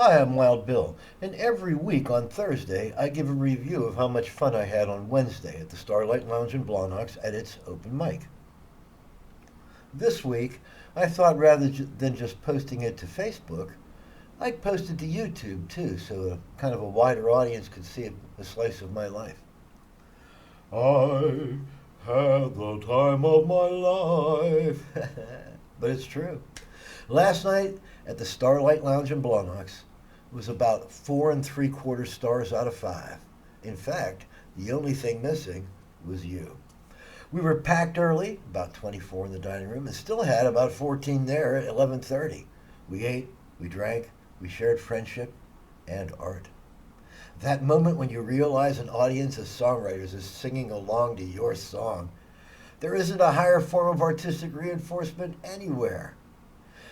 Hi, I'm Wild Bill, and every week on Thursday I give a review of how much fun I had on Wednesday at the Starlite Lounge in Blawnox at its open mic. This week, I thought than just posting it to Facebook, I'd post it to YouTube too, so kind of a wider audience could see a slice of my life. I had the time of my life. But it's true. Last night at the Starlight Lounge in Blawnox was about 4 3/4 stars out of 5. In fact, the only thing missing was you. We were packed early, about 24 in the dining room, and still had about 14 there at 11:30. We ate, we drank, we shared friendship and art. That moment when you realize an audience of songwriters is singing along to your song. There isn't a higher form of artistic reinforcement anywhere.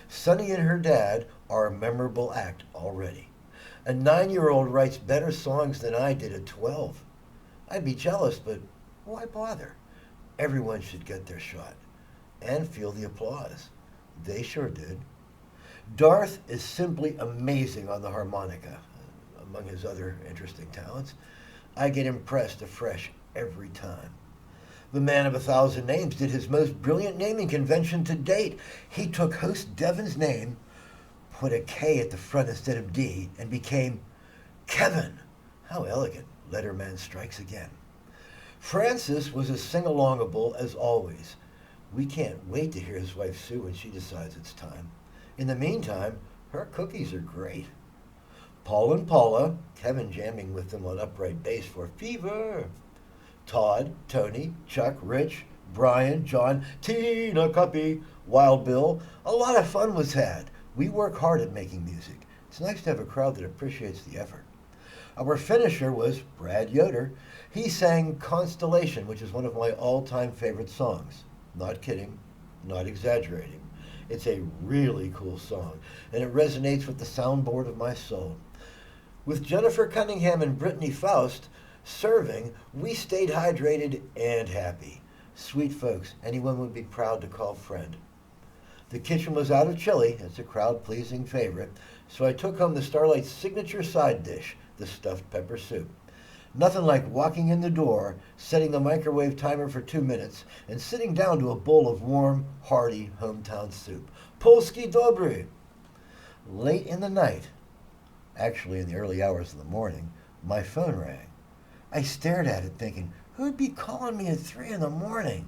Sonny and her dad are a memorable act already. A 9-year-old writes better songs than I did at 12. I'd be jealous, but why bother? Everyone should get their shot and feel the applause. They sure did. Darth is simply amazing on the harmonica, among his other interesting talents. I get impressed afresh every time. The man of 1,000 names did his most brilliant naming convention to date. He took host Devin's name, put a K at the front instead of D, and became Kevin. How elegant. Letterman strikes again. Francis was as sing-alongable as always. We can't wait to hear his wife Sue when she decides it's time. In the meantime, her cookies are great. Paul and Paula, Kevin jamming with them on upright bass for Fever. Todd, Tony, Chuck, Rich, Brian, John, Tina, Cuppy, Wild Bill. A lot of fun was had. We work hard at making music. It's nice to have a crowd that appreciates the effort. Our finisher was Brad Yoder. He sang Constellation, which is one of my all-time favorite songs. Not kidding, not exaggerating. It's a really cool song, and it resonates with the soundboard of my soul. With Jennifer Cunningham and Brittany Faust serving, we stayed hydrated and happy. Sweet folks, anyone would be proud to call friend. The kitchen was out of chili, it's a crowd-pleasing favorite, so I took home the Starlight's signature side dish, the stuffed pepper soup. Nothing like walking in the door, setting the microwave timer for 2 minutes, and sitting down to a bowl of warm, hearty hometown soup. Polski dobry! Late in the night, actually in the early hours of the morning, my phone rang. I stared at it thinking, who'd be calling me at 3 in the morning?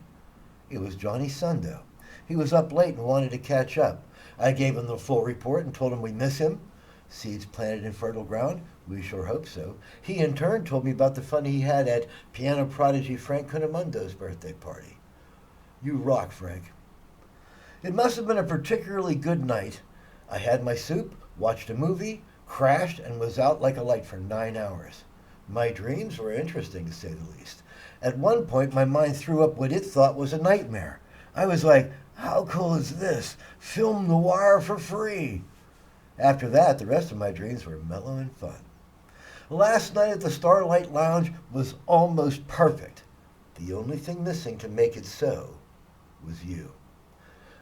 It was Johnny Sundo. He was up late and wanted to catch up. I gave him the full report and told him we miss him. Seeds planted in fertile ground? We sure hope so. He in turn told me about the fun he had at piano prodigy Frank Cunemundo's birthday party. You rock, Frank. It must have been a particularly good night. I had my soup, watched a movie, crashed, and was out like a light for 9 hours. My dreams were interesting, to say the least. At one point, my mind threw up what it thought was a nightmare. I was like, how cool is this? Film noir for free. After that, the rest of my dreams were mellow and fun. Last night at the Starlight Lounge was almost perfect. The only thing missing to make it so was you.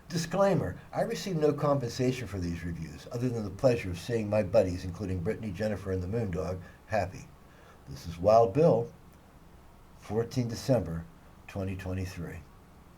Disclaimer, I received no compensation for these reviews, other than the pleasure of seeing my buddies, including Brittany, Jennifer, and the Moondog, happy. This is Wild Bill, 14 December 2023.